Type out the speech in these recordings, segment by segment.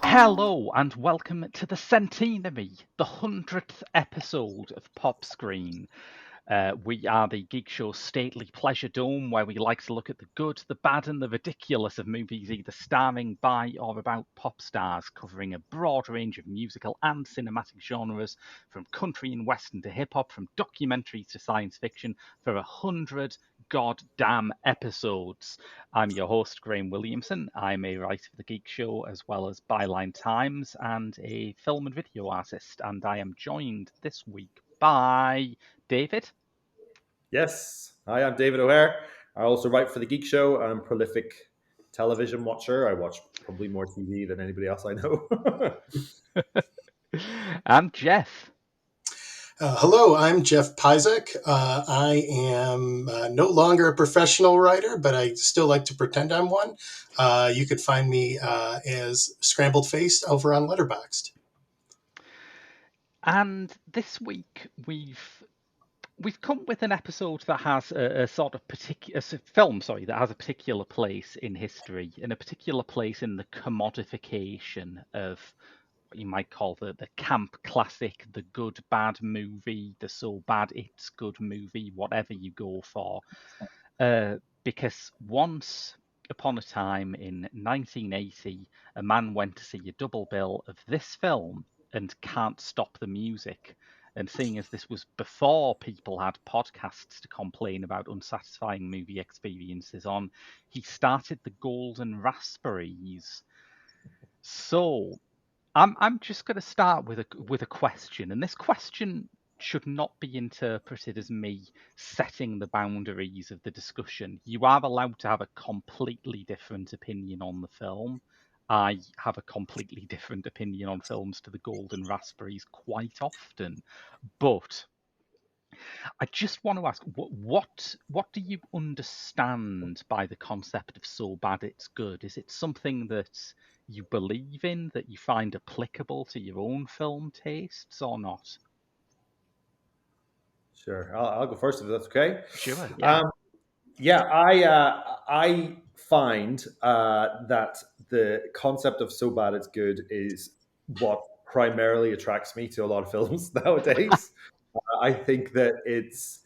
Hello and welcome to the Xana-newbie, the 100th episode of Pop Screen. We are the Geek Show's stately pleasure dome where we like to look at the good, the bad and the ridiculous of movies either starring by or about pop stars, covering a broad range of musical and cinematic genres, from country and western to hip-hop, from documentaries to science fiction, for 100 goddamn episodes. I'm your host, Graham Williamson. I'm a writer for The Geek Show, as well as Byline Times, and a film and video artist. And I am joined this week by David. Yes. Hi, I'm David O'Hare. I also write for The Geek Show. I'm a prolific television watcher. I watch probably more TV than anybody else I know. And Jeff. Hello, I'm Jeff Pizek. I am no longer a professional writer, but I still like to pretend I'm one. You could find me as Scrambled Face over on Letterboxd. And this week we've come with an episode that has a sort of particular film, that has a particular place in history and a particular place in the commodification of what you might call the camp classic, the good bad movie, the so bad it's good movie, whatever you go for. Because once upon a time in 1980, a man went to see a double bill of this film and Can't Stop the Music. And seeing as this was before people had podcasts to complain about unsatisfying movie experiences on, he started the Golden Raspberries. So I'm just going to start with a question, and this question should not be interpreted as me setting the boundaries of the discussion. You are allowed to have a completely different opinion on the film. I have a completely different opinion on films to the Golden Raspberries quite often, but I just want to ask, what do you understand by the concept of so bad it's good? Is it something that you believe in, that you find applicable to your own film tastes, or not? Sure, I'll go first if that's okay. Sure. Yeah. I find that the concept of so bad it's good is what primarily attracts me to a lot of films nowadays. I think that it's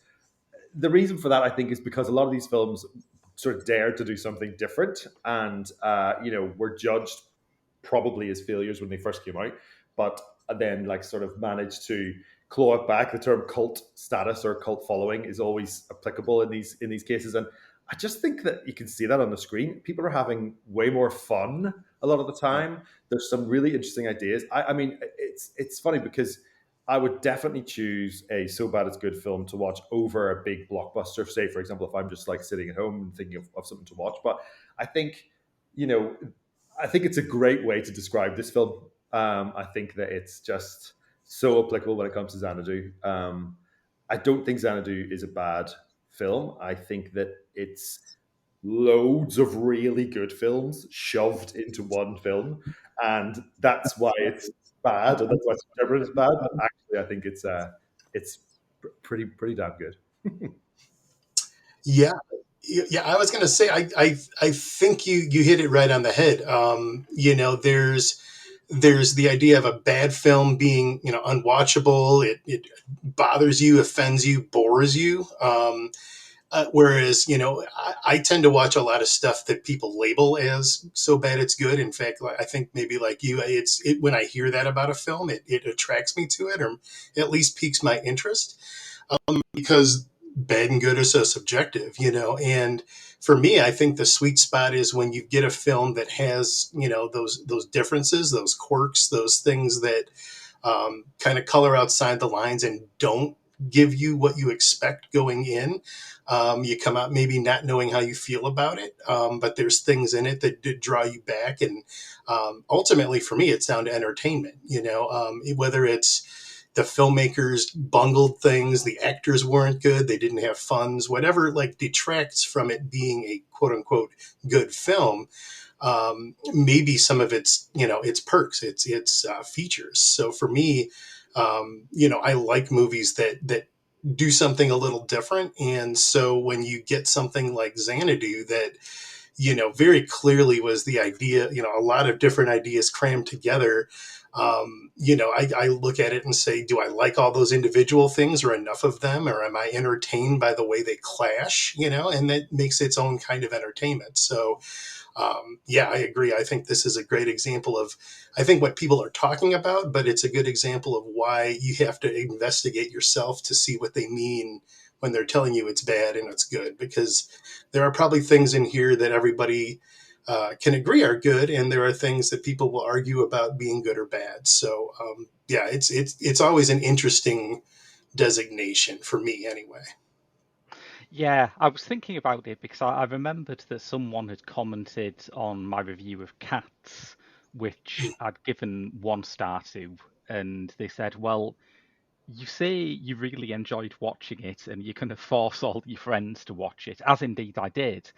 the reason for that. I think is because a lot of these films sort of dare to do something different, and were judged probably as failures when they first came out, but then sort of managed to claw it back. The term cult status or cult following is always applicable in these cases, and I just think that you can see that on the screen. People are having way more fun a lot of the time. There's some really interesting ideas. I mean, it's funny because I would definitely choose a so bad it's good film to watch over a big blockbuster. Say, for example, if I'm just sitting at home and thinking of something to watch. But I think, I think it's a great way to describe this film. I think that it's just so applicable when it comes to Xanadu. I don't think Xanadu is a bad film. I think that it's loads of really good films shoved into one film, and that's why it's bad, and that's why it's interpreted as bad. But actually, I think it's pretty damn good. Yeah. I was going to say, I think you hit it right on the head. There's the idea of a bad film being, unwatchable. It bothers you, offends you, bores you. Whereas, I tend to watch a lot of stuff that people label as so bad it's good. In fact, I think maybe like you, when I hear that about a film, it attracts me to it, or at least piques my interest, because bad and good are so subjective, and for me, I think the sweet spot is when you get a film that has, those differences, those quirks, those things that kind of color outside the lines and don't give you what you expect going in. You come out maybe not knowing how you feel about it, but there's things in it that did draw you back. And ultimately, for me, it's down to entertainment. Whether it's the filmmakers bungled things, the actors weren't good, they didn't have funds, whatever like detracts from it being a quote unquote good film. Maybe some of its perks, its features. So for me, I like movies that do something a little different. And so when you get something like Xanadu that, very clearly was the idea, a lot of different ideas crammed together. I look at it and say, do I like all those individual things or enough of them? Or am I entertained by the way they clash, and that makes its own kind of entertainment. So, I agree. I think this is a great example of, I think what people are talking about, but it's a good example of why you have to investigate yourself to see what they mean when they're telling you it's bad and it's good, because there are probably things in here that everybody can agree are good, and there are things that people will argue about being good or bad. So it's always an interesting designation for me, anyway. Yeah, I was thinking about it because I remembered that someone had commented on my review of Cats, which I'd given 1 star to, and they said, well, you say you really enjoyed watching it and you kind of force all your friends to watch it, as indeed I did.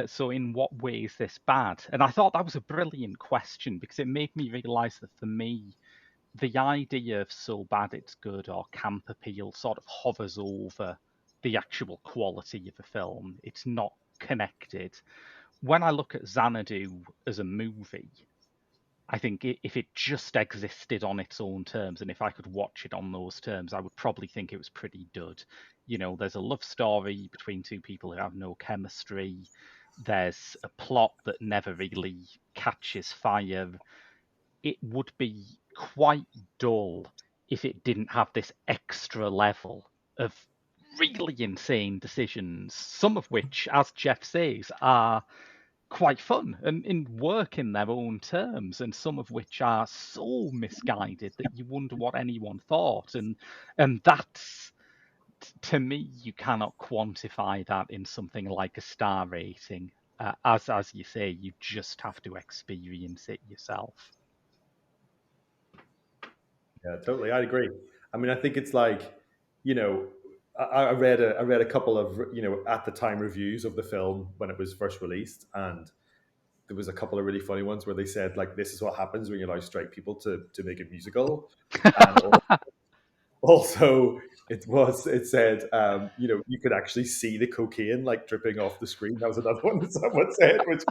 So in what way is this bad? And I thought that was a brilliant question because it made me realise that for me, the idea of so bad it's good or camp appeal sort of hovers over the actual quality of a film. It's not connected. When I look at Xanadu as a movie, I think if it just existed on its own terms and if I could watch it on those terms, I would probably think it was pretty dud. There's a love story between two people who have no chemistry. There's a plot that never really catches fire. It would be quite dull if it didn't have this extra level of really insane decisions, some of which, as Jeff says, are quite fun and work in their own terms, and some of which are so misguided that you wonder what anyone thought. And that's, to me, you cannot quantify that in something like a star rating. As you say, you just have to experience it yourself. Yeah, totally. I agree. I mean, I think it's like, I read a couple of at the time reviews of the film when it was first released, and there was a couple of really funny ones where they said like, this is what happens when you allow straight people to make a musical, and also it said you could actually see the cocaine like dripping off the screen. That was another one that someone said, which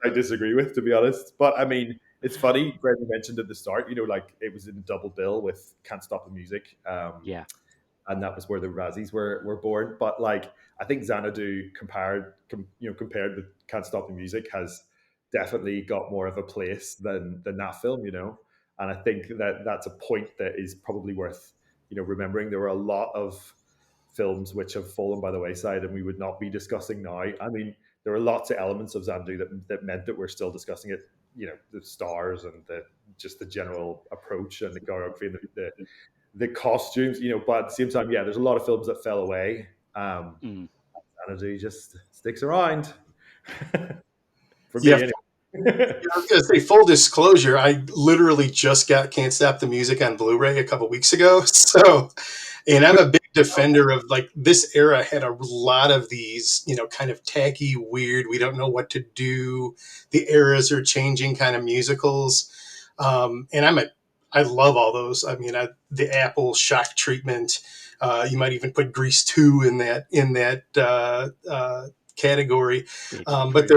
I disagree with, to be honest. But I mean, it's funny. Brendan mentioned at the start, like it was in a double bill with "Can't Stop the Music," Yeah. and that was where the Razzies were born. But like, I think Xanadu compared with "Can't Stop the Music" has definitely got more of a place than that film. And I think that that's a point that is probably worth remembering. There were a lot of films which have fallen by the wayside, and we would not be discussing now. I mean, there are lots of elements of Xanadu that meant that we're still discussing it. The stars and just the general approach and the choreography and the costumes. But at the same time, yeah, there's a lot of films that fell away. Xanadu just sticks around for me. Anyway. I was going to say, full disclosure, I literally just got Can't Stop the Music on Blu-ray a couple weeks ago. So, and I'm a big defender of like this era had a lot of these, kind of tacky, weird, we don't know what to do. The eras are changing kind of musicals. And I love all those. I mean, the Apple shock treatment, you might even put Grease 2 in that category. But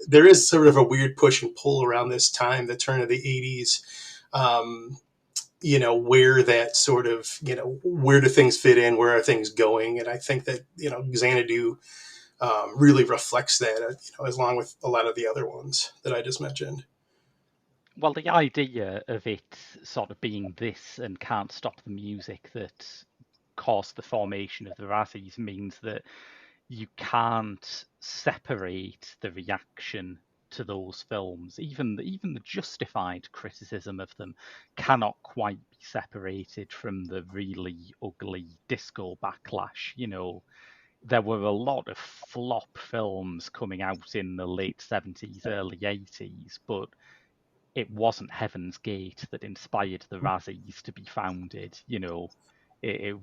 there is sort of a weird push and pull around this time, the turn of the 80s, where that sort of, where do things fit in? Where are things going? And I think that, Xanadu really reflects that, along with a lot of the other ones that I just mentioned. Well, the idea of it sort of being this and Can't Stop the Music that caused the formation of the Razzies means that you can't separate the reaction to those films. Even the justified criticism of them cannot quite be separated from the really ugly disco backlash. There were a lot of flop films coming out in the late 70s, early 80s, but it wasn't Heaven's Gate that inspired the Razzies to be founded. It,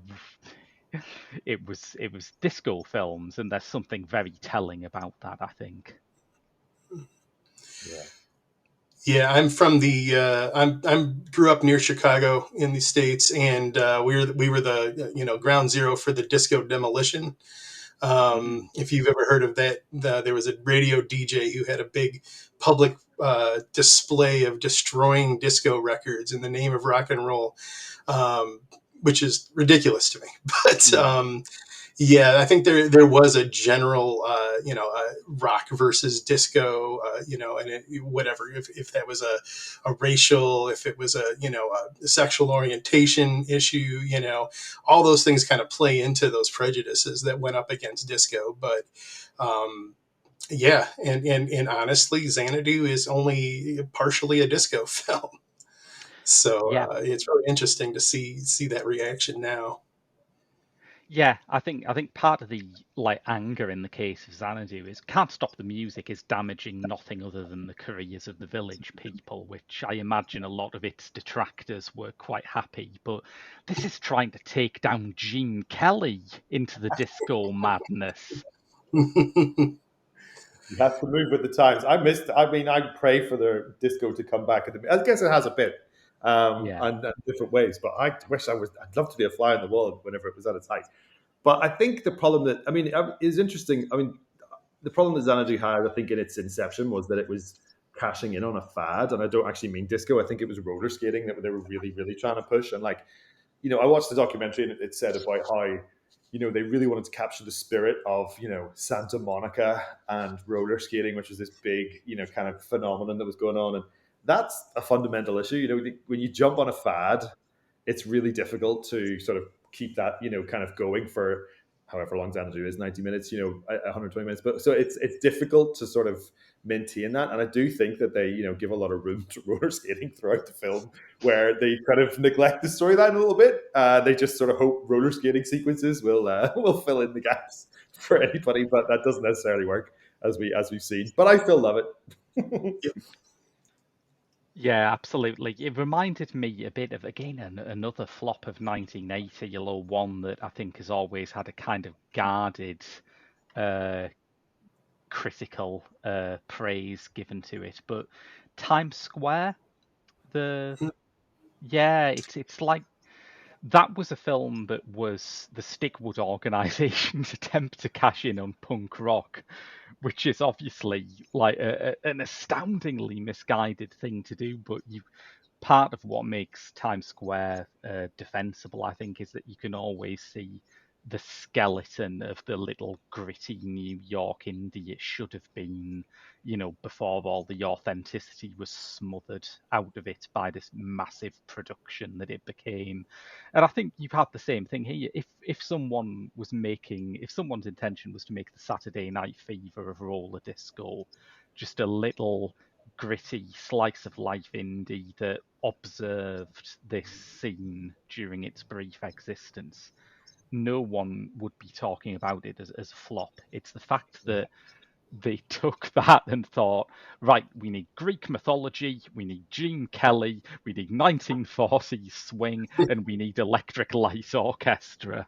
it was disco films, and there's something very telling about that, I think. Yeah. Yeah, I'm from the I'm grew up near Chicago in the States, and we were the ground zero for the disco demolition. If you've ever heard of that, there was a radio DJ who had a big public display of destroying disco records in the name of rock and roll, which is ridiculous to me. But yeah, I think there was a general, rock versus disco, and whatever. If that was a racial, if it was a sexual orientation issue, all those things kind of play into those prejudices that went up against disco. But yeah, and honestly, Xanadu is only partially a disco film, so Yeah. it's really interesting to see that reaction now. Yeah, I think part of the anger in the case of Xanadu is Can't Stop the Music is damaging nothing other than the careers of the village people, which I imagine a lot of its detractors were quite happy. But this is trying to take down Gene Kelly into the disco madness. You have to move with the times. I pray for the disco to come back. I guess it has a bit, and different ways. But I'd love to be a fly on the wall whenever it was at its height. But I think the problem is interesting. I mean, the problem that Xanadu had, I think, in its inception was that it was cashing in on a fad, and I don't actually mean disco. I think it was roller skating that they were really, really trying to push. And I watched the documentary, and it said about how they really wanted to capture the spirit of Santa Monica and roller skating, which was this big kind of phenomenon that was going on, and that's a fundamental issue. When you jump on a fad, it's really difficult to sort of keep that kind of going for however long Xanadu is, 90 minutes, 120 minutes. But so it's difficult to sort of maintain that. And I do think that they, give a lot of room to roller skating throughout the film, where they kind of neglect the storyline a little bit. They just sort of hope roller skating sequences will fill in the gaps for anybody, but that doesn't necessarily work as we've seen. But I still love it. Yep. Yeah, absolutely. It reminded me a bit of, again, another flop of 1980, one that I think has always had a kind of guarded critical praise given to it. But Times Square, it's like that was a film that was the Stigwood organisation's attempt to cash in on punk rock, which is obviously like an astoundingly misguided thing to do. But part of what makes Times Square defensible, I think, is that you can always see the skeleton of the little gritty New York indie it should have been, before all the authenticity was smothered out of it by this massive production that it became. And I think you've had the same thing here. If someone's intention was to make the Saturday Night Fever of roller disco just a little gritty slice of life indie that observed this scene during its brief existence, no one would be talking about it as a flop. It's the fact that they took that and thought, right, we need Greek mythology, we need Gene Kelly, we need 1940s swing, and we need electric light orchestra.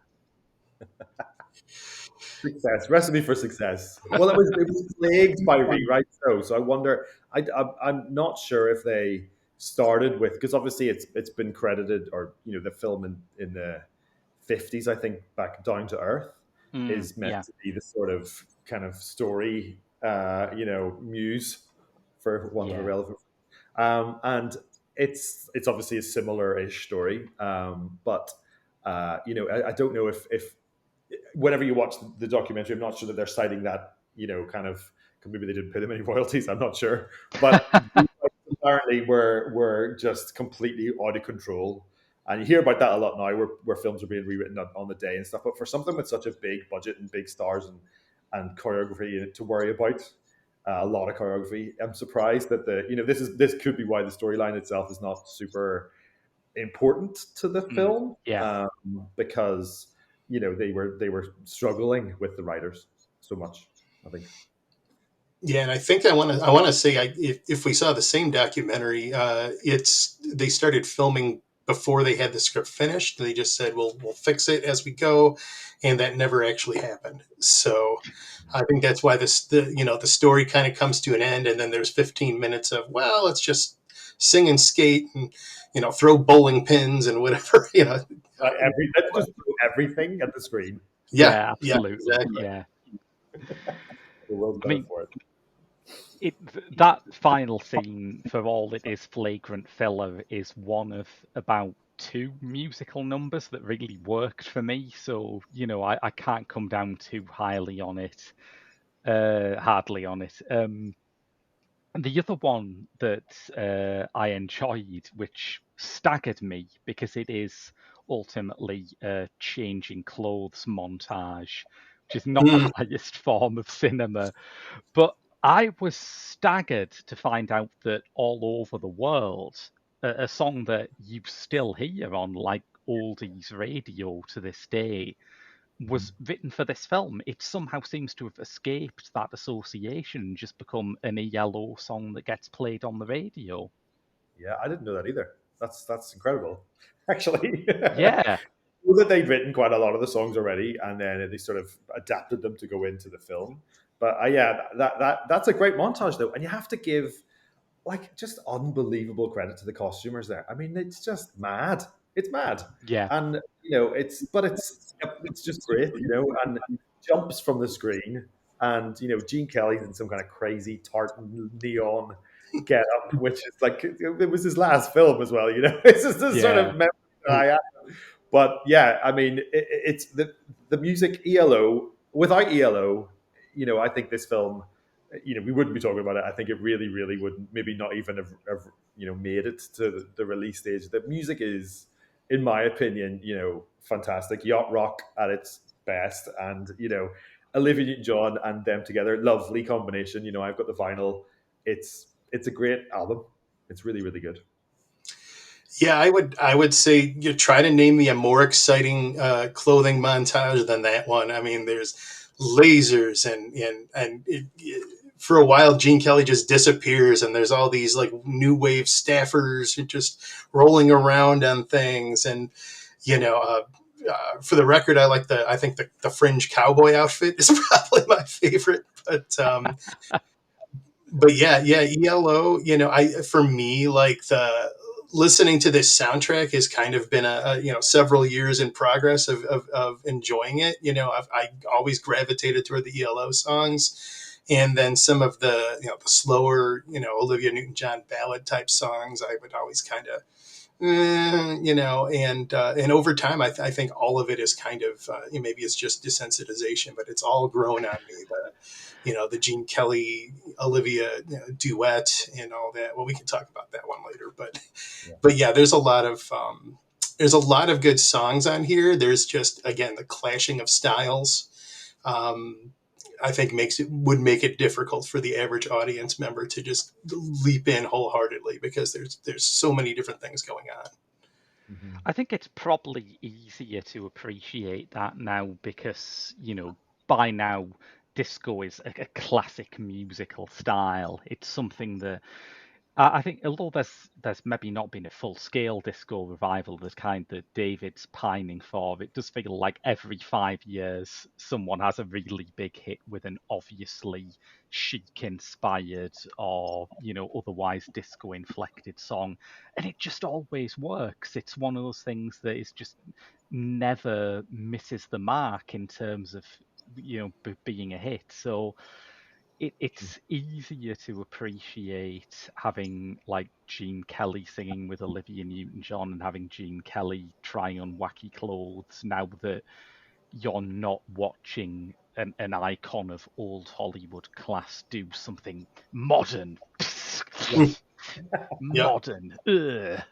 Success, recipe for success. Well, it was plagued by rewrites though, so I wonder. I'm not sure if they started with, because obviously it's been credited, or the film in the 50s, I think, back Down to Earth is meant to be the sort of kind of story, muse, for want of a relevant. And it's obviously a similar-ish story, but I don't know if whenever you watch the documentary, I'm not sure that they're citing that, kind of, maybe they didn't pay them any royalties, I'm not sure. But apparently we're just completely out of control. And you hear about that a lot now, where films are being rewritten on the day and stuff. But for something with such a big budget and big stars and choreography to worry about, a lot of choreography. I'm surprised that this could be why the storyline itself is not super important to the film, Yeah. because they were struggling with the writers so much, I think. Yeah, and I think I want to say if we saw the same documentary, they started filming before they had the script finished. They just said we'll fix it as we go, and that never actually happened. So I think that's why the story kind of comes to an end, and then there's 15 minutes of, well, let's just sing and skate and throw bowling pins and whatever. Let's just throw everything at the screen. Yeah, Yeah, yeah, absolutely. exactly. Yeah. The world's I better mean, for it. that final scene, for all it is flagrant filler, is one of about two musical numbers that really worked for me. So, I can't come down too hardly on it. The other one that I enjoyed, which staggered me because it is ultimately a changing clothes montage, which is not the highest form of cinema. But I was staggered to find out that all over the world, a song that you still hear on like oldies radio to this day was written for this film. It somehow seems to have escaped that association and just become an ELO song that gets played on the radio. Yeah, I didn't know that either. That's incredible, actually. Yeah, That they'd written quite a lot of the songs already, and then they sort of adapted them to go into the film. But yeah, that's a great montage though, and you have to give like just unbelievable credit to the costumers there. I mean, it's just mad. It's mad, yeah, and it's just great, and jumps from the screen, and Gene Kelly's in some kind of crazy tartan neon get up, which is like it was his last film as well. It's just this sort of yeah. memory that I have. But yeah, I mean, it's the music ELO. Without ELO, I think this film, we wouldn't be talking about it. I think it really, really would maybe not even have made it to the release stage. The music is, in my opinion, fantastic. Yacht rock at its best, and Olivia Newton-John and them together, lovely combination. I've got the vinyl. It's a great album. It's really, really good. Yeah, I would say you try to name me a more exciting clothing montage than that one. I mean, there's lasers for a while Gene Kelly just disappears, and there's all these like new wave staffers just rolling around on things, and for the record, I think the fringe cowboy outfit is probably my favorite, but yeah, ELO, for me, like the listening to this soundtrack has kind of been several years in progress of enjoying it. I always gravitated toward the ELO songs, and then some of the slower, Olivia Newton-John ballad type songs, I would always kind of, and over time, I think all of it is kind of maybe it's just desensitization, but it's all grown on me. The Gene Kelly Olivia duet and all that. Well, we can talk about that one later, but yeah, there's a lot of good songs on here. There's just, again, the clashing of styles. I think would make it difficult for the average audience member to just leap in wholeheartedly, because there's so many different things going on. Mm-hmm. I think it's probably easier to appreciate that now because, by now, disco is a classic musical style. It's something that I think, although there's maybe not been a full scale disco revival, the kind that David's pining for, it does feel like every 5 years someone has a really big hit with an obviously chic inspired or otherwise disco inflected song, and it just always works. It's one of those things that is just never misses the mark in terms of being a hit. So it's easier to appreciate having like Gene Kelly singing with Olivia Newton-John and having Gene Kelly trying on wacky clothes now that you're not watching an icon of old Hollywood class do something modern. Yeah. Modern. Ugh.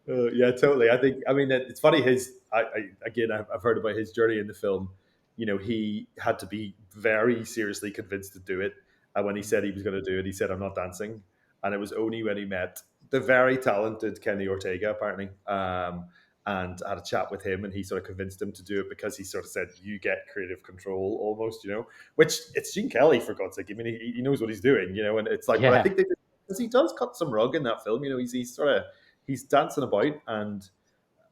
Yeah, totally. I mean, it's funny. I've heard about his journey in the film. he had to be very seriously convinced to do it. And when he said he was going to do it, he said, "I'm not dancing." And it was only when he met the very talented Kenny Ortega, apparently, and had a chat with him, and he sort of convinced him to do it, because he sort of said, "You get creative control," almost, which it's Gene Kelly, for God's sake. I mean, he knows what he's doing, and it's like, but I think because he does cut some rug in that film, he's dancing about, and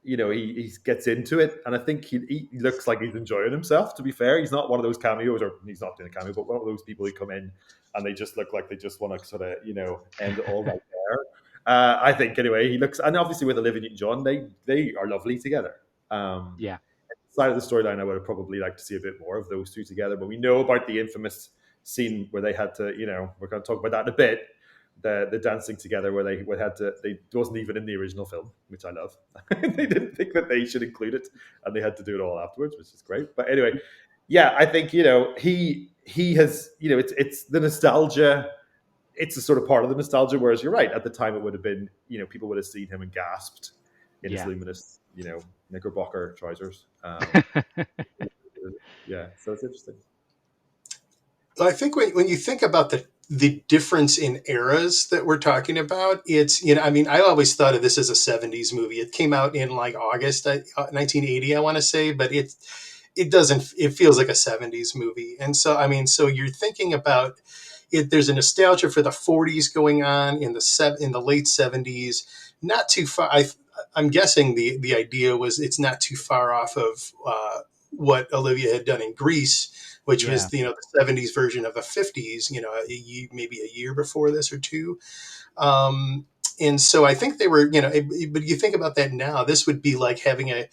he gets into it, and I think he looks like he's enjoying himself. To be fair, he's not one of those cameos, or he's not doing a cameo, but one of those people who come in and they just look like they just want to sort of end it all right there. I think anyway, he looks, and obviously with Olivia Newton-John, they are lovely together. Side of the storyline, I would have probably liked to see a bit more of those two together, but we know about the infamous scene where they had to, we're going to talk about that in a bit. The dancing together where they wasn't even in the original film, which I love. They didn't think that they should include it, and they had to do it all afterwards, which is great. But anyway, yeah, I think he has, it's the nostalgia. It's a sort of part of the nostalgia. Whereas you're right, at the time it would have been, people would have seen him and gasped in his luminous, knickerbocker trousers. Yeah, so it's interesting. I think when you think about the difference in eras that we're talking about, it's, I always thought of this as a 70s movie. It came out in like August 1980, I want to say, but it feels like a 70s movie. And so, so you're thinking about it, there's a nostalgia for the 40s going on in the late 70s, not too far. I'm guessing the idea was it's not too far off of what Olivia had done in Greece, which was the 70s version of the 50s, maybe a year before this or two. And so I think they were, but you think about that now, this would be like having a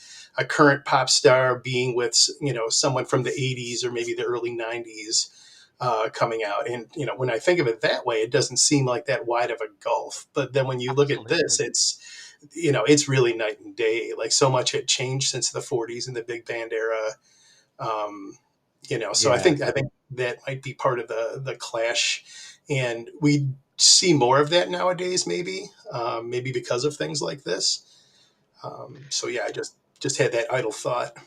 current pop star being with, someone from the 80s or maybe the early 90s coming out. And, when I think of it that way, it doesn't seem like that wide of a gulf. But then when you look at this, it's really night and day. Like, so much had changed since the 40s and the big band era. So I think that might be part of the clash, and we see more of that nowadays, maybe because of things like this. I just had that idle thought.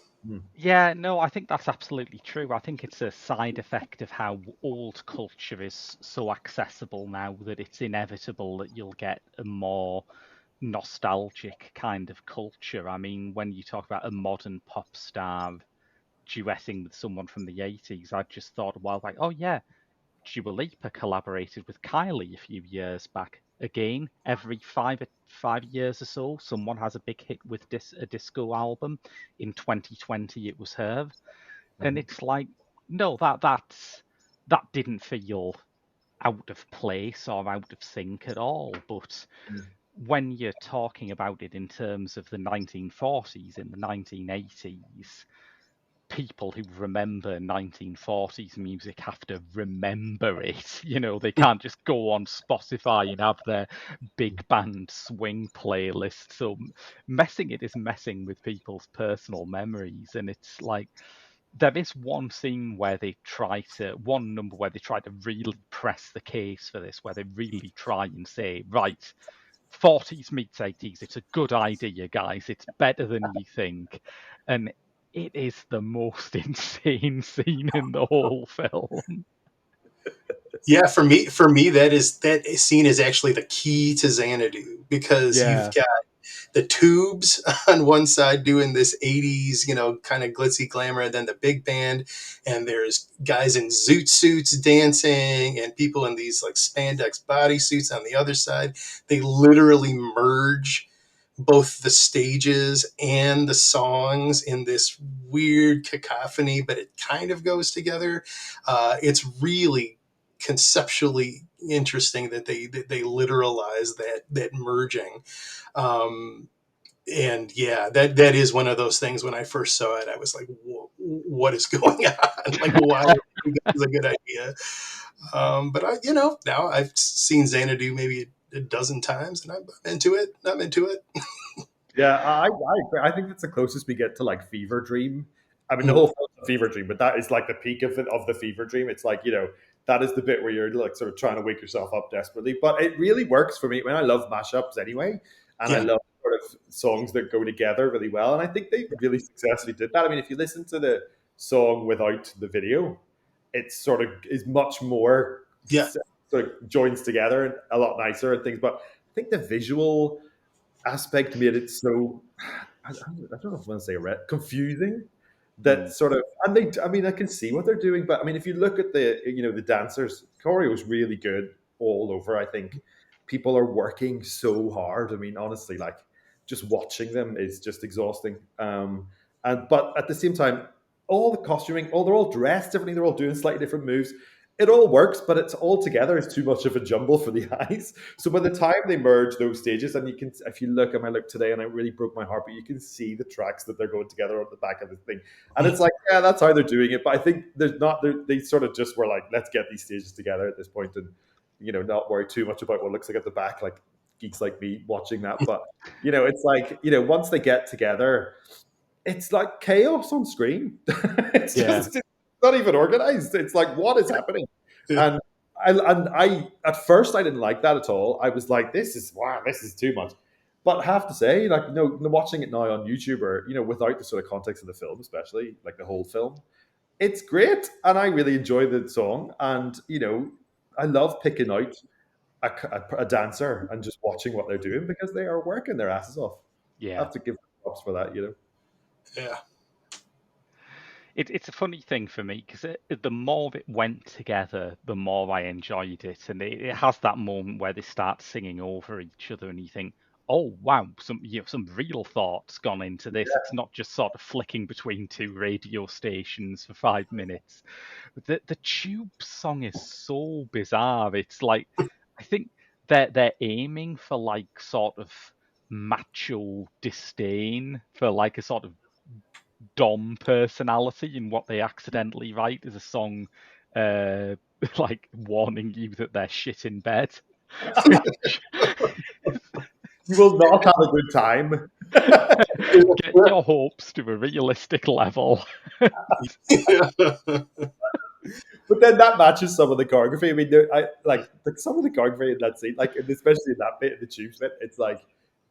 Yeah, no, I think that's absolutely true. I think it's a side effect of how old culture is so accessible now that it's inevitable that you'll get a more nostalgic kind of culture. I mean, when you talk about a modern pop star duetting with someone from the 80s, I just thought a while back, oh yeah, Dua Lipa collaborated with Kylie a few years back. Again, every five years or so, someone has a big hit with a disco album. In 2020, it was her, and it's like, no, that didn't feel out of place or out of sync at all. But when you're talking about it in terms of the 1940s and the 1980s, people who remember 1940s music have to remember it. They can't just go on Spotify and have their big band swing playlist. So messing it is messing with people's personal memories. And it's like, there is one number where they try to really press the case for this, where they really try and say, right, 40s meets 80s, it's a good idea, guys. It's better than you think. And it is the most insane scene in the whole film. Yeah, for me, that scene is actually the key to Xanadu, because you've got the Tubes on one side doing this 80s, kind of glitzy glamour, and then the big band, and there's guys in zoot suits dancing and people in these like spandex bodysuits on the other side. They literally merge both the stages and the songs in this weird cacophony, but it kind of goes together. It's really conceptually interesting that they literalize that merging. And yeah, that is one of those things. When I first saw it, I was like, what is going on? Like, why is a good idea? But now I've seen Xanadu maybe a dozen times, and I'm into it. Yeah, I agree. I think that's the closest we get to like Fever Dream. I mean, the whole film's a fever dream, but that is like the peak of the fever dream. It's like, that is the bit where you're like sort of trying to wake yourself up desperately. But it really works for me. I mean, I love mashups anyway, and I love sort of songs that go together really well. And I think they really successfully did that. I mean, if you listen to song without the video. It sort of is much more Yeah. sort of joins together and a lot nicer and things. But I think the visual aspect made it so I don't know if I want to say confusing. That sort of, and I mean, I can see what they're doing, but I mean, if you look at the dancers, choreo is really good all over. I think people are working so hard. I mean, honestly, like just watching them is just exhausting. But at the same time, all the costuming, they're all dressed differently. They're all doing slightly different moves. It all works, but it's all together is too much of a jumble for the eyes. So by the time they merge those stages, and you can, if you look, I might look today, and it really broke my heart, but you can see the tracks that they're going together on the back of the thing, and it's like, yeah, that's how they're doing it. But I think there's not, they sort of just were like, let's get these stages together at this point, and not worry too much about what it looks like at the back, like geeks like me watching that. But it's like once they get together, it's like chaos on screen. It's just it's not even organized. It's like, what is happening? And I at first I didn't like that at all. I was like, this is too much. But I have to say, like, watching it now on YouTube or without the sort of context of the film, especially like the whole film, it's great, and I really enjoy the song. And I love picking out a dancer and just watching what they're doing because they are working their asses off. Yeah, I have to give them props for that. Yeah. It's a funny thing for me because the more it went together, the more I enjoyed it, and it has that moment where they start singing over each other, and you think, "Oh wow, some real thought's gone into this. Yeah. It's not just sort of flicking between two radio stations for 5 minutes." The Tube song is so bizarre. It's like, I think they're aiming for like sort of macho disdain for like a sort of Dom personality, and what they accidentally write is a song like warning you that they're shit in bed. You will not have a good time. Get your hopes to a realistic level. But then that matches some of the choreography. I mean, like some of the choreography in that scene, like especially in that bit, in the Tube bit, it's like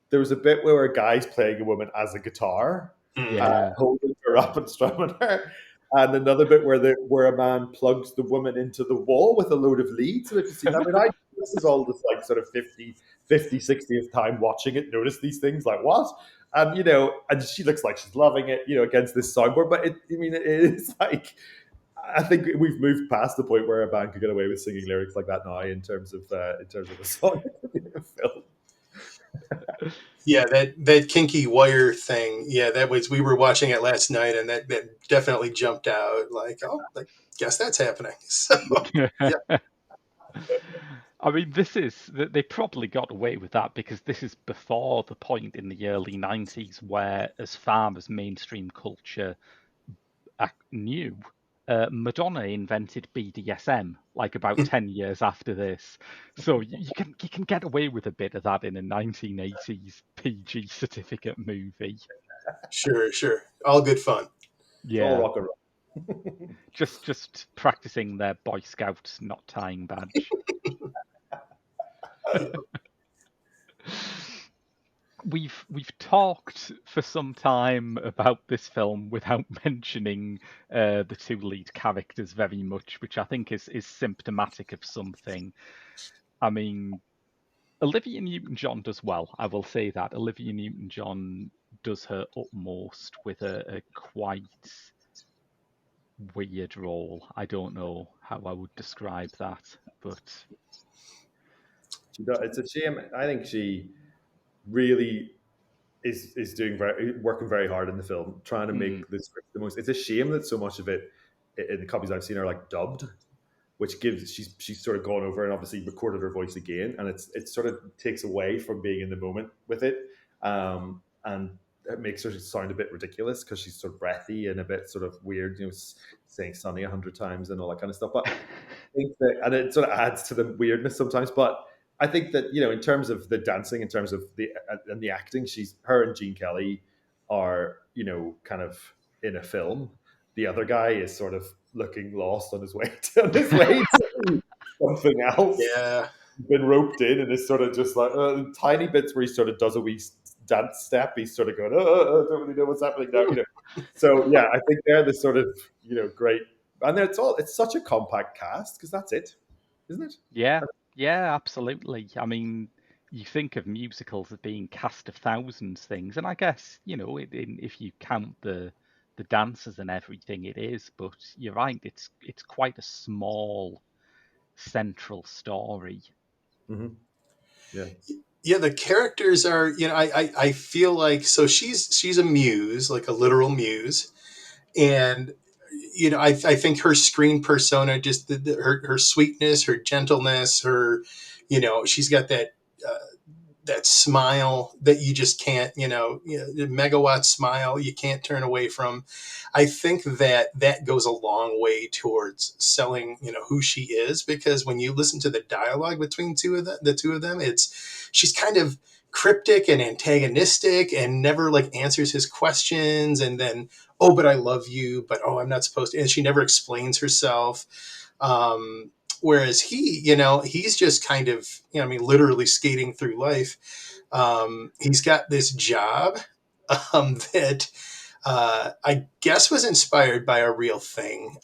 there was a bit where a guy's playing a woman as a guitar, holding her up and strumming her, and another bit where a man plugs the woman into the wall with a load of leads. And if you see that, I mean, this is all just like sort of 60th time watching it, notice these things, like what? And and she looks like she's loving it, against this soundboard. But it is like, I think we've moved past the point where a band could get away with singing lyrics like that now in terms of a song in a film. Yeah, that kinky wire thing. Yeah, we were watching it last night, and that definitely jumped out. Like, oh, I guess that's happening. So, yeah. I mean, they probably got away with that because this is before the point in the early 90s where, as far as mainstream culture knew, Madonna invented BDSM like about 10 years after this. So you can get away with a bit of that in a 1980s PG certificate movie. Sure. All good fun. Yeah. All rock and roll. just practicing their Boy Scouts not tying badge. We've talked for some time about this film without mentioning the two lead characters very much, which I think is symptomatic of something. I mean, Olivia Newton-John does well. I will say that Olivia Newton-John does her utmost with a quite weird role. I don't know how I would describe that, but it's a shame. I think she really is working very hard in the film, trying to make the script the most. It's a shame that so much of it in the copies I've seen are like dubbed, which gives she's sort of gone over and obviously recorded her voice again, and it sort of takes away from being in the moment with it, and it makes her sound a bit ridiculous because she's sort of breathy and a bit sort of weird, saying "sunny" 100 times and all that kind of stuff. But I think that, and it sort of adds to the weirdness sometimes. But I think that in terms of the dancing, in terms of the acting, her and Gene Kelly are kind of in a film. The other guy is sort of looking lost on his way to something else. Yeah, been roped in and is sort of just like tiny bits where he sort of does a wee dance step. He's sort of going, I don't really know what's happening now. So yeah, I think they're the sort of great, and it's such a compact cast because that's it, isn't it? Yeah, yeah, absolutely. I mean, you think of musicals as being cast of thousands things, and I guess, if you count the dancers and everything, it is. But you're right, it's quite a small central story. Mm-hmm. Yeah. Yeah, the characters are, I feel like, so she's a muse, like a literal muse, and I think her screen persona, just her sweetness, her gentleness, her, she's got uh, that smile that you just can't, the megawatt smile you can't turn away from. I think that goes a long way towards selling, who she is, because when you listen to the dialogue between the two of them, she's kind of cryptic and antagonistic and never like answers his questions, and then, oh, but I love you, but oh, I'm not supposed to, and she never explains herself. Whereas he's just kind of, I mean, literally skating through life. He's got this job that I guess was inspired by a real thing,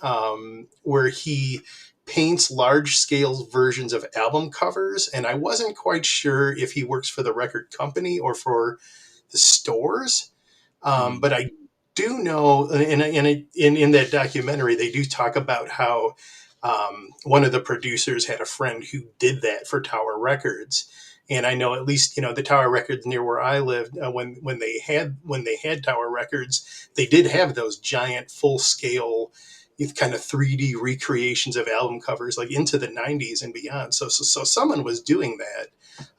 where he paints large scale versions of album covers. And I wasn't quite sure if he works for the record company or for the stores. Mm. But I do know, in that documentary, they do talk about how one of the producers had a friend who did that for Tower Records. And I know, at least, the Tower Records near where I lived, when they had Tower Records, they did have those giant full scale kind of 3D recreations of album covers, like into the 90s and beyond. So someone was doing that.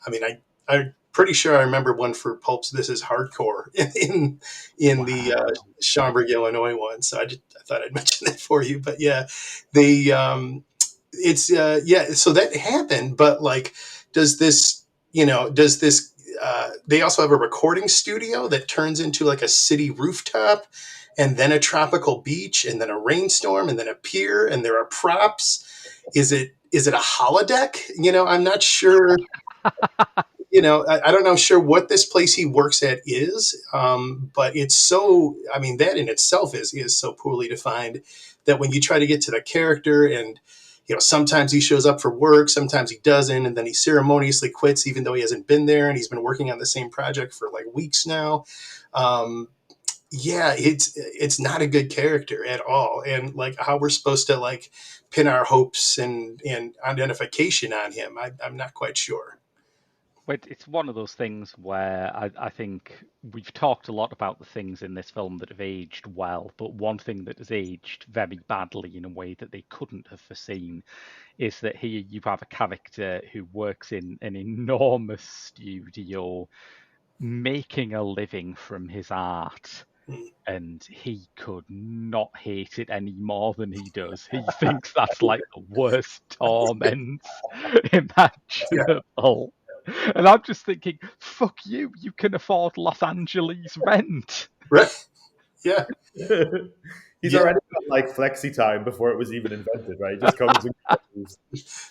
I mean, I'm pretty sure I remember one for Pulp's "This Is Hardcore" in the Wow. Schaumburg, Illinois one. So I thought I'd mention that for you. But yeah, they it's yeah. So that happened, but like, does this does this they also have a recording studio that turns into like a city rooftop, and then a tropical beach, and then a rainstorm, and then a pier, and there are props. Is it a holodeck? I'm not sure. I don't know sure what this place he works at is, but it's so. I mean, that in itself is so poorly defined that when you try to get to the character, and sometimes he shows up for work, sometimes he doesn't, and then he ceremoniously quits even though he hasn't been there, and he's been working on the same project for like weeks now. Um, yeah, it's not a good character at all, and like how we're supposed to like pin our hopes and identification on him, I'm not quite sure. But it's one of those things where I think we've talked a lot about the things in this film that have aged well, but one thing that has aged very badly in a way that they couldn't have foreseen is that here you have a character who works in an enormous studio making a living from his art. Mm. And he could not hate it any more than he does. He thinks that's like the worst torment Yeah, imaginable. And I'm just thinking, fuck you, you can afford Los Angeles rent. right. Yeah, He's yeah. already got like flexi time before it was even invented, right? He just comes and goes.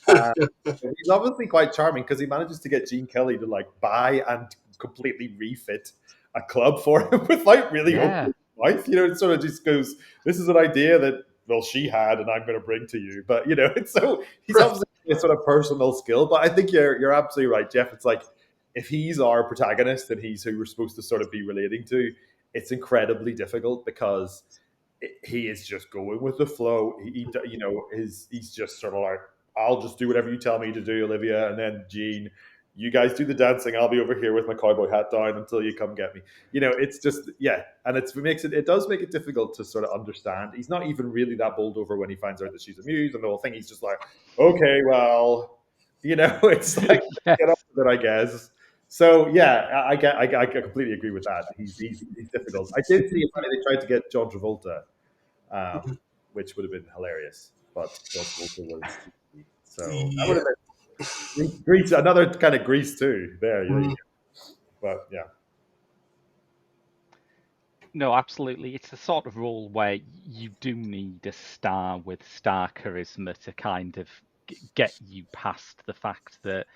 Uh, he's obviously quite charming because he manages to get Gene Kelly to like buy and completely refit a club for him without really hooking Yeah. his wife. It sort of just goes, "This is an idea that she had, and I'm going to bring to you." But it's so he's Right. obviously a sort of personal skill. But I think you're absolutely right, Jeff. It's like if he's our protagonist and he's who we're supposed to sort of be relating to, it's incredibly difficult because he is just going with the flow. He's just sort of like, I'll just do whatever you tell me to do, Olivia, and then Gene, you guys do the dancing. I'll be over here with my cowboy hat down until you come get me. It's just and it does make it difficult to sort of understand. He's not even really that bowled over when he finds out that she's a muse and the whole thing. He's just like, okay, well, it's like get up Yes. with it, I guess. So yeah, I completely agree with that. He's difficult. I did see apparently they tried to get John Travolta, which would have been hilarious, but John Travolta was too busy. So that would Yeah. have been Grease, another kind of Grease too. There you Mm. go. But yeah, No, absolutely. It's the sort of role where you do need a star with star charisma to kind of get you past the fact that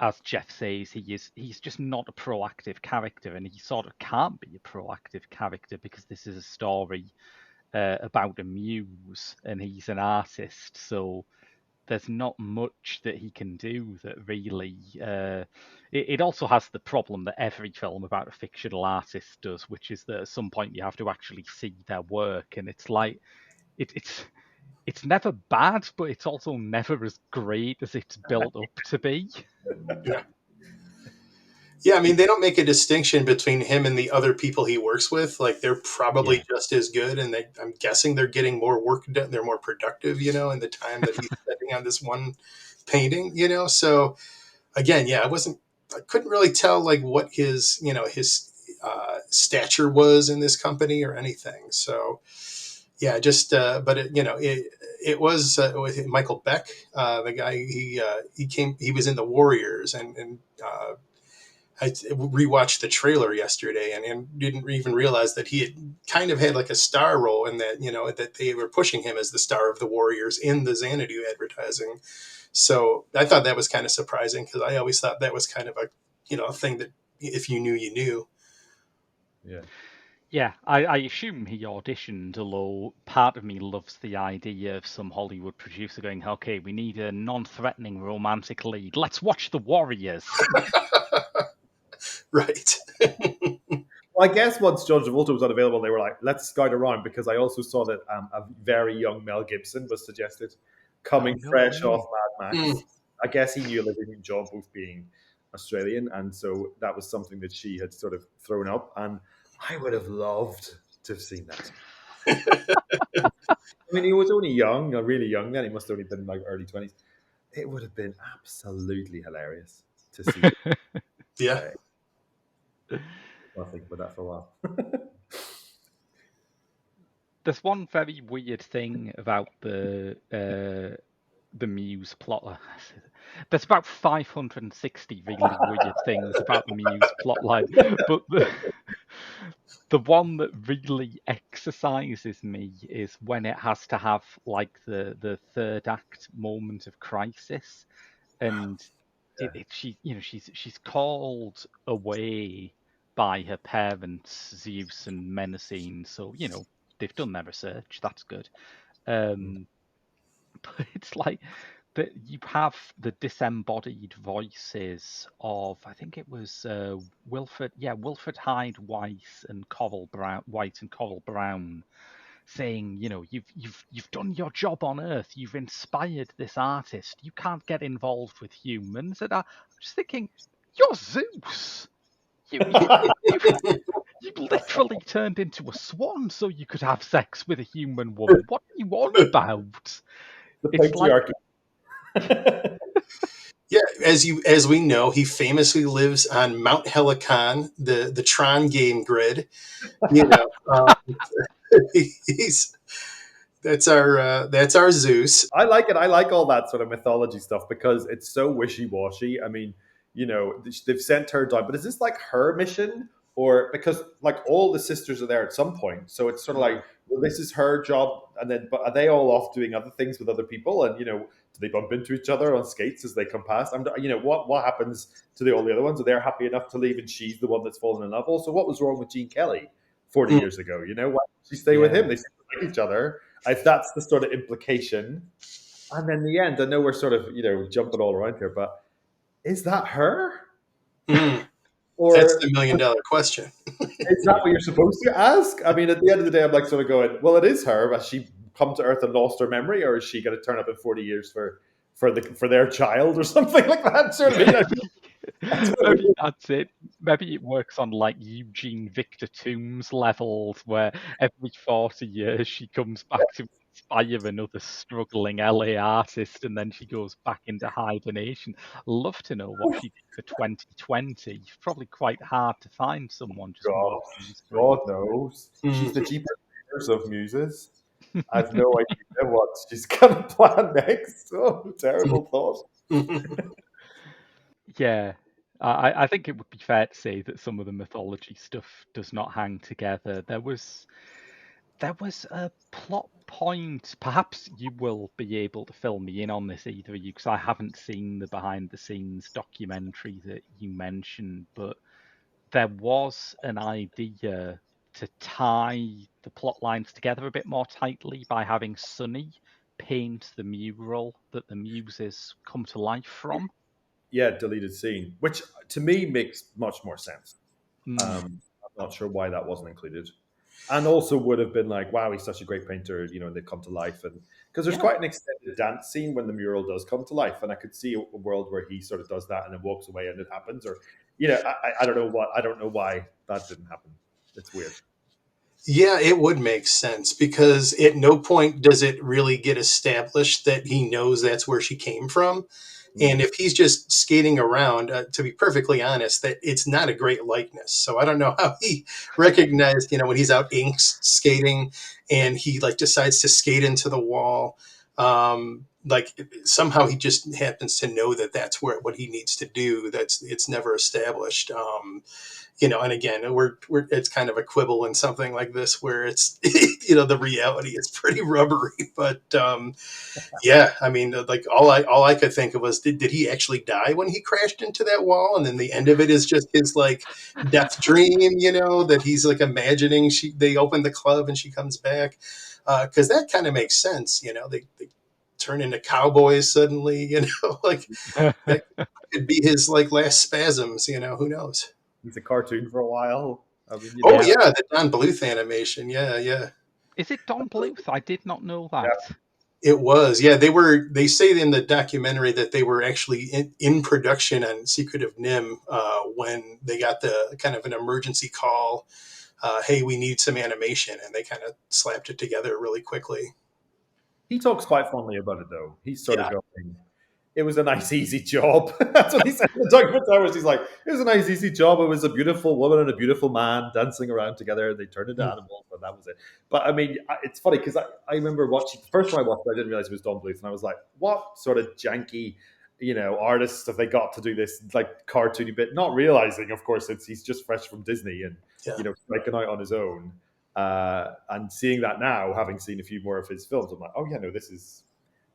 as Jeff says, he's just not a proactive character, and he sort of can't be a proactive character because this is a story about a muse, and he's an artist, so there's not much that he can do that really. It also has the problem that every film about a fictional artist does, which is that at some point you have to actually see their work, and it's like it's never bad, but it's also never as great as it's built up to be. Yeah. Yeah, I mean, they don't make a distinction between him and the other people he works with. Like, they're probably just as good, and I'm guessing they're getting more work done. They're more productive, in the time that he's spending on this one painting, So, again, yeah, I couldn't really tell, like, what his stature was in this company or anything. So, yeah, just, but it was with Michael Beck, the guy, he was in The Warriors, and I rewatched the trailer yesterday and didn't even realize that he had kind of had like a star role in that, that they were pushing him as the star of the Warriors in the Xanadu advertising. So I thought that was kind of surprising because I always thought that was kind of a thing that if you knew, you knew. Yeah. Yeah, I assume he auditioned, although part of me loves the idea of some Hollywood producer going, okay, we need a non-threatening romantic lead. Let's watch The Warriors. Right. Well, I guess once John Travolta was unavailable, they were like, let's scout around, because I also saw that a very young Mel Gibson was suggested coming fresh off Mad Max. I guess he knew Olivia Newton-John both being Australian, and so that was something that she had sort of thrown up, and I would have loved to have seen that. I mean, he was only young, really young then. He must have only been like early 20s. It would have been absolutely hilarious to see. Yeah. I'll think about that for a while. There's one very weird thing about the Muse plot. There's about 560 really weird things about the Muse plotline, but the one that really exercises me is when it has to have like the third act moment of crisis, and she's called away by her parents Zeus and Menacene, so they've done their research. That's good. But it's like that you have the disembodied voices of, I think it was Wilfred Hyde White and Coral Brown, saying, you've done your job on Earth, you've inspired this artist, you can't get involved with humans. And I'm just thinking, you're Zeus. You literally turned into a swan so you could have sex with a human woman. What are you on about? The It's like patriarchy. Yeah, as we know, he famously lives on Mount Helicon, the Tron game grid. He's that's our Zeus. I like it. I like all that sort of mythology stuff because it's so wishy-washy. I mean, they've sent her down, but is this like her mission? Or because like all the sisters are there at some point, so it's sort of like, well, this is her job, and then but are they all off doing other things with other people? And do they bump into each other on skates as they come past? What happens to all the other ones? Are they happy enough to leave, and she's the one that's fallen in love? Also, what was wrong with Gene Kelly 40 years ago? Why did she stay with him? They seem to like each other. If that's the sort of implication. And then the end, I know we're sort of, jumping all around here, but is that her? Or That's the $1 million question. is that what you're supposed to ask? I mean, at the end of the day, I'm like sort of going, well, it is her. Has she come to Earth and lost her memory, or is she going to turn up in 40 years for their child or something like that? Sort of. Maybe that's it. Maybe it works on like Eugene Victor Toombs levels, where every 40 years she comes back to inspire another struggling LA artist, and then she goes back into hibernation. Love to know what she did for 2020. Probably quite hard to find someone just walking the street. God knows. She's the Jeepers of muses. I've no idea what she's going to plan next. Oh, terrible thought. Yeah, I think it would be fair to say that some of the mythology stuff does not hang together. There was a plot point, perhaps you will be able to fill me in on this, either of you, because I haven't seen the behind-the-scenes documentary that you mentioned, but there was an idea to tie the plot lines together a bit more tightly by having Sonny paint the mural that the Muses come to life from. Yeah, deleted scene, which to me makes much more sense. Mm. I'm not sure why that wasn't included, and also would have been like, wow, he's such a great painter, and they come to life, and because there's quite an extended dance scene when the mural does come to life, and I could see a world where he sort of does that and then walks away and it happens, or I don't know why that didn't happen. It's weird. Yeah, it would make sense because at no point does it really get established that he knows that's where she came from. And if he's just skating around, to be perfectly honest, that it's not a great likeness. So I don't know how he recognized, when he's out skating and he decides to skate into the wall. Somehow he just happens to know that that's what he needs to do. It's never established. And again, it's kind of a quibble in something like this where it's, the reality is pretty rubbery, but yeah, I mean, all I could think of was, did he actually die when he crashed into that wall? And then the end of it is just his death dream, that he's imagining they open the club and she comes back. Cause that kind of makes sense. They turn into cowboys suddenly, that could be his last spasms, who knows? He's a cartoon for a while. I mean, yeah, the Don Bluth animation. Yeah. Is it Don Bluth? I did not know that. Yeah, it was. Yeah, they say in the documentary that they were actually in production on Secret of Nim when they got the kind of an emergency call. Hey, we need some animation, and they kind of slapped it together really quickly. He talks quite fondly about it, though. He's sort of going, it was a nice, easy job. That's what he said in the documentary. He's like, it was a nice, easy job. It was a beautiful woman and a beautiful man dancing around together. They turned into animals, and that was it. But I mean, it's funny because I remember watching, the first time I watched it, I didn't realize it was Don Bluth. And I was like, what sort of janky, artists have they got to do this cartoony bit? Not realizing, of course, he's just fresh from Disney and, striking out on his own. And seeing that now, having seen a few more of his films, I'm like, oh yeah, no, this is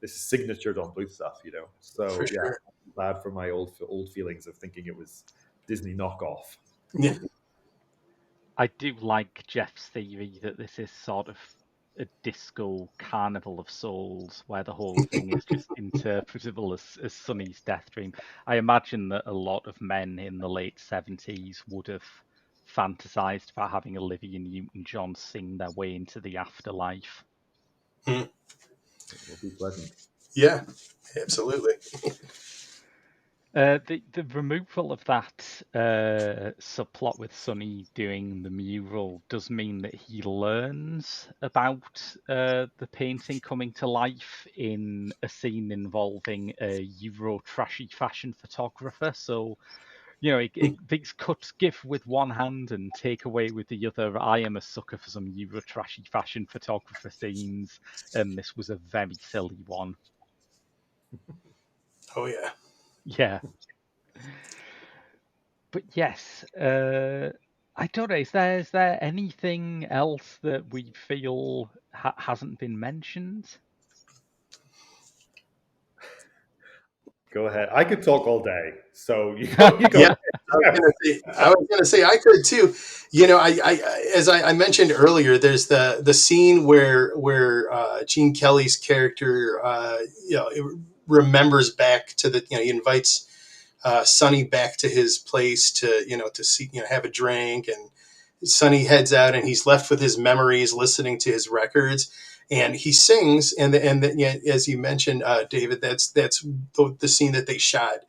signature Don Bluth stuff, So I'm glad for my old feelings of thinking it was Disney knockoff. Yeah, I do like Jeff's theory that this is sort of a disco carnival of souls, where the whole thing is just interpretable as Sonny's death dream. I imagine that a lot of men in the late 70s would have fantasized about having Olivia Newton-John sing their way into the afterlife. It will be pleasant. Yeah, absolutely. The removal of that subplot with Sonny doing the mural does mean that he learns about the painting coming to life in a scene involving a Euro trashy fashion photographer. So, these cuts give with one hand and take away with the other. I am a sucker for some Euro trashy fashion photographer scenes, and this was a very silly one. Oh yeah. Yeah. But yes, I don't know. Is there anything else that we feel hasn't been mentioned? Go ahead. I could talk all day, so you go. Yeah, I was gonna say I could too. As I mentioned earlier, there's the scene where Gene Kelly's character, remembers back to he invites Sonny back to his place to see, have a drink, and Sonny heads out and he's left with his memories, listening to his records. And he sings, and as you mentioned, David, that's the scene that they shot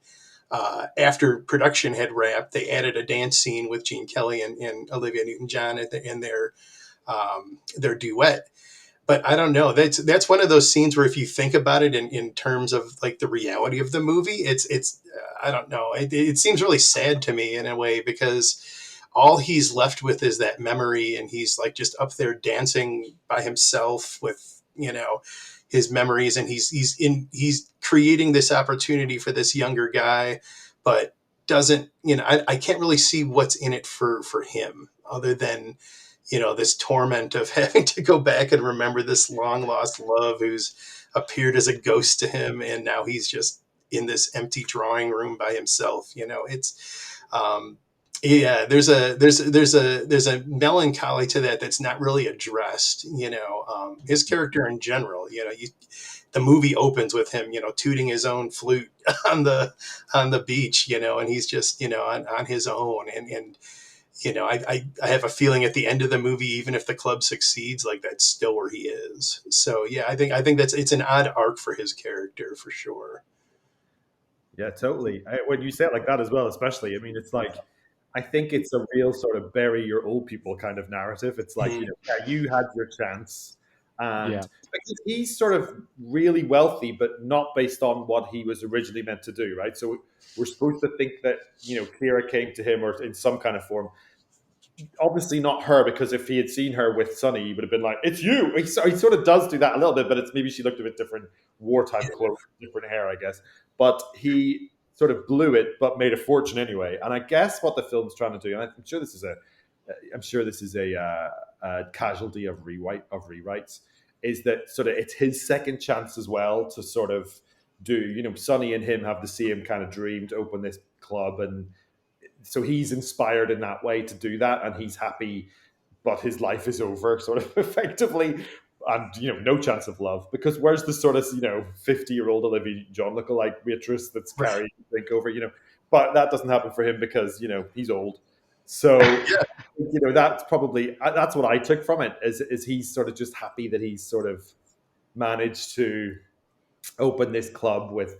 after production had wrapped. They added a dance scene with Gene Kelly and Olivia Newton-John in their duet. But I don't know. That's one of those scenes where if you think about it in terms of the reality of the movie, it's I don't know. It seems really sad to me in a way because all he's left with is that memory, and he's just up there dancing by himself with his memories, and he's creating this opportunity for this younger guy, but doesn't I can't really see what's in it for him other than this torment of having to go back and remember this long lost love who's appeared as a ghost to him, and now he's just in this empty drawing room by himself. It's yeah, there's a melancholy to that that's not really addressed. His character in general. The movie opens with him, tooting his own flute on the beach, and he's just, on his own. And I have a feeling at the end of the movie, even if the club succeeds, like that's still where he is. So yeah, I think it's an odd arc for his character for sure. Yeah, totally. When you say it like that as well, especially, I mean, it's like, I think it's a real sort of bury your old people kind of narrative. It's like, yeah, you had your chance. And Yeah. because he's sort of really wealthy, but not based on what he was originally meant to do, right? So we're supposed to think that, Kira came to him or in some kind of form. Obviously not her, because if he had seen her with Sonny, he would have been like, "It's you." He sort of does do that a little bit, but it's maybe she looked a bit different, wore type clothes, different hair, I guess. But he sort of blew it, but made a fortune anyway. And I guess what the film's trying to do, and I'm sure this is a casualty of rewrites, is that sort of it's his second chance as well to sort of do. Sonny and him have the same kind of dream to open this club, and so he's inspired in that way to do that, and he's happy, but his life is over, sort of effectively, and no chance of love. Because where's the sort of 50-year-old Olivia Newton-John lookalike waitress that's carrying the drink over, but that doesn't happen for him because he's old. So that's what I took from it is he's sort of just happy that he's sort of managed to open this club with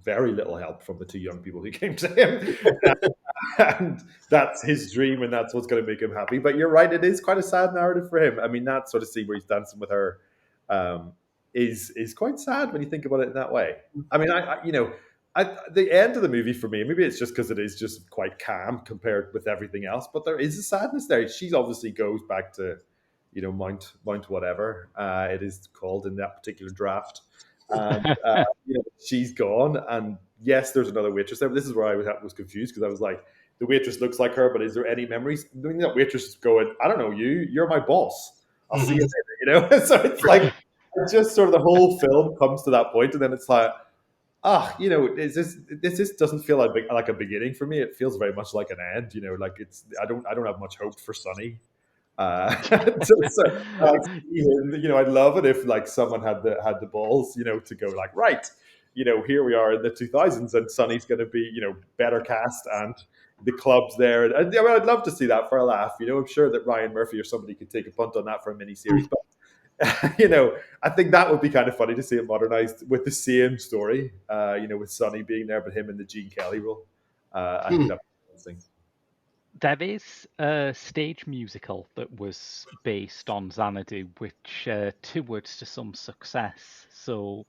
very little help from the two young people who came to him. And that's his dream, and that's what's going to make him happy. But you're right, it is quite a sad narrative for him. I mean, that sort of scene where he's dancing with her is quite sad when you think about it in that way. I mean, the end of the movie for me, maybe it's just because it is just quite calm compared with everything else, but there is a sadness there. She obviously goes back to Mount whatever it is called in that particular draft. And she's gone, and yes, there's another waitress there. But this is where I was confused, because I was like, the waitress looks like her, but is there any memories? I mean, that waitress is going, I don't know you're my boss. I'll see you later. So it's like, it's just sort of the whole film comes to that point, and then it's like, this doesn't feel like a beginning for me. It feels very much like an end. Like I don't have much hope for Sonny. I'd love it if like someone had the balls, to go like, right, here we are in the 2000s, and Sonny's going to be, better cast, and the club's there, and I mean, I'd love to see that for a laugh. I'm sure that Ryan Murphy or somebody could take a punt on that for a mini series, but I think that would be kind of funny to see it modernized with the same story, with Sonny being there, but him in the Gene Kelly role. I think that'd be interesting. There is a stage musical that was based on Xanadu, which toured to some success. So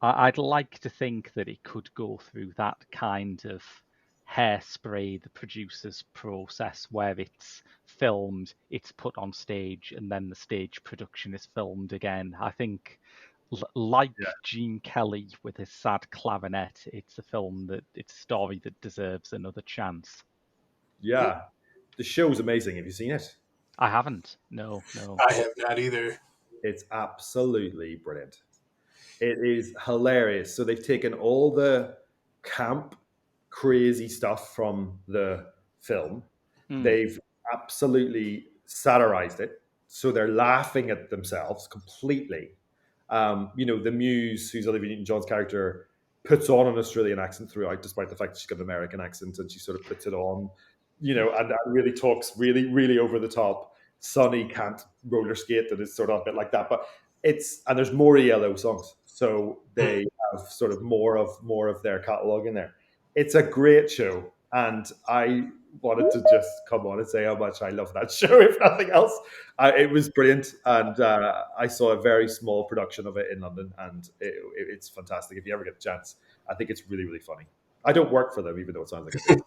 I'd like to think that it could go through that kind of hairspray, the producer's process, where it's filmed, it's put on stage, and then the stage production is filmed again. I think, like Gene Kelly with his sad clarinet, it's a story that deserves another chance. Yeah, the show's amazing. Have you seen it? I haven't. No. I have not either. It's absolutely brilliant. It is hilarious. So they've taken all the camp, crazy stuff from the film. They've absolutely satirized it. So they're laughing at themselves completely. The Muse, who's Olivia Newton-John's character, puts on an Australian accent throughout, despite the fact that she's got an American accent, and she sort of puts it on, and really talks really, really over the top. Sonny can't roller skate, and it's sort of a bit like that. But and there's more ELO songs, so they have sort of more of their catalog in there. It's a great show, and I wanted to just come on and say how much I love that show, if nothing else. It was brilliant, and I saw a very small production of it in London, and it's fantastic. If you ever get a chance, I think it's really, really funny. I don't work for them, even though it sounds like it.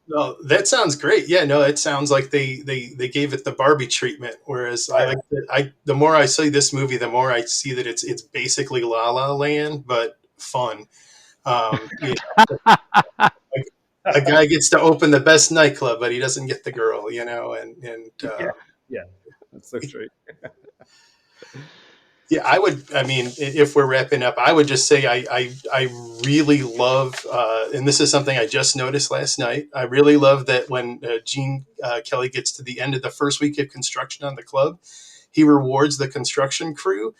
No, that sounds great. Yeah, no, it sounds like they gave it the Barbie treatment. Whereas the more I see this movie, the more I see that it's basically La La Land, but fun. A guy gets to open the best nightclub, but he doesn't get the girl, you know, and Yeah, that's so true. yeah, I mean, if we're wrapping up, I would just say I really love, and this is something I just noticed last night. I really love that when Gene Kelly gets to the end of the first week of construction on the club, he rewards the construction crew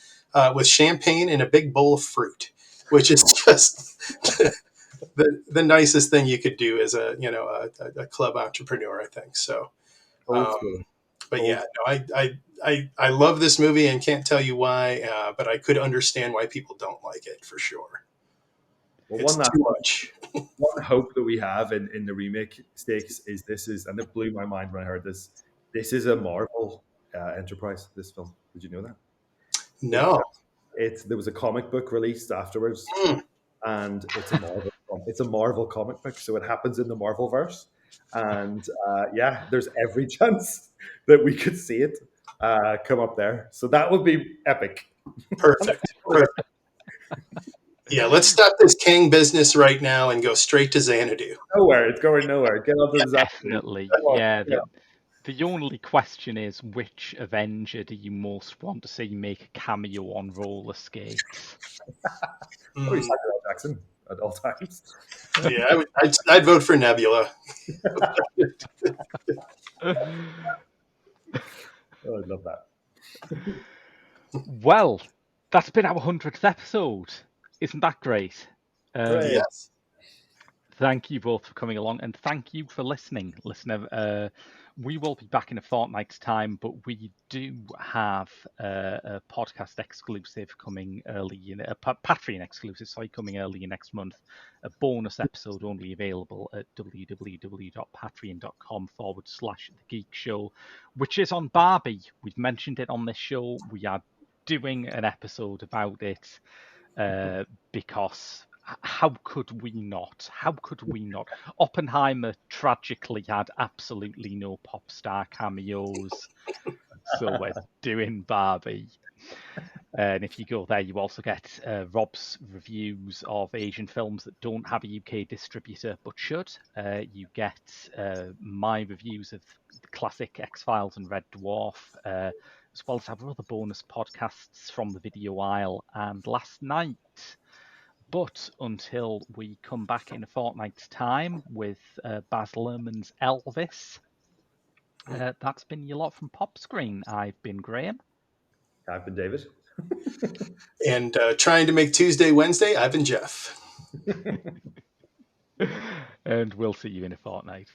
with champagne and a big bowl of fruit, which is just the nicest thing you could do as a club entrepreneur, I think. So, Old school. but yeah, no, I love this movie and can't tell you why, but I could understand why people don't like it for sure. Well, It's too much. one hope that we have in the remake stakes is and it blew my mind when I heard this. This is a Marvel enterprise. This film, did you know that? No. There was a comic book released afterwards, and it's a Marvel comic book, so it happens in the Marvel verse, and yeah, there's every chance that we could see it come up there. So that would be epic. Perfect. Yeah, let's stop this Kang business right now and go straight to Xanadu. Nowhere, it's going nowhere. Get on to Definitely, yeah. The only question is, which Avenger do you most want to see make a cameo on roller skates? Probably Samuel L. Jackson at all times. Yeah, I'd vote for Nebula. Oh, I'd love that. Well, that's been our 100th episode. Isn't that great? Yes. Thank you both for coming along, and thank you for listening, listener. We will be back in a fortnight's time, but we do have a podcast exclusive coming early, a Patreon exclusive, coming early next month. A bonus episode only available at www.patreon.com/The Geek Show, which is on Barbie. We've mentioned it on this show. We are doing an episode about it because how could we not? How could we not? Oppenheimer tragically had absolutely no pop star cameos, so we're doing Barbie. And if you go there, you also get Rob's reviews of Asian films that don't have a UK distributor but should. You get my reviews of the classic X-Files and Red Dwarf, as well as our other bonus podcasts from the video aisle and last night. But until we come back in a fortnight's time with Baz Luhrmann's Elvis, that's been your lot from Pop Screen. I've been Graham. I've been David. And trying to make Tuesday Wednesday, I've been Jeff. And we'll see you in a fortnight.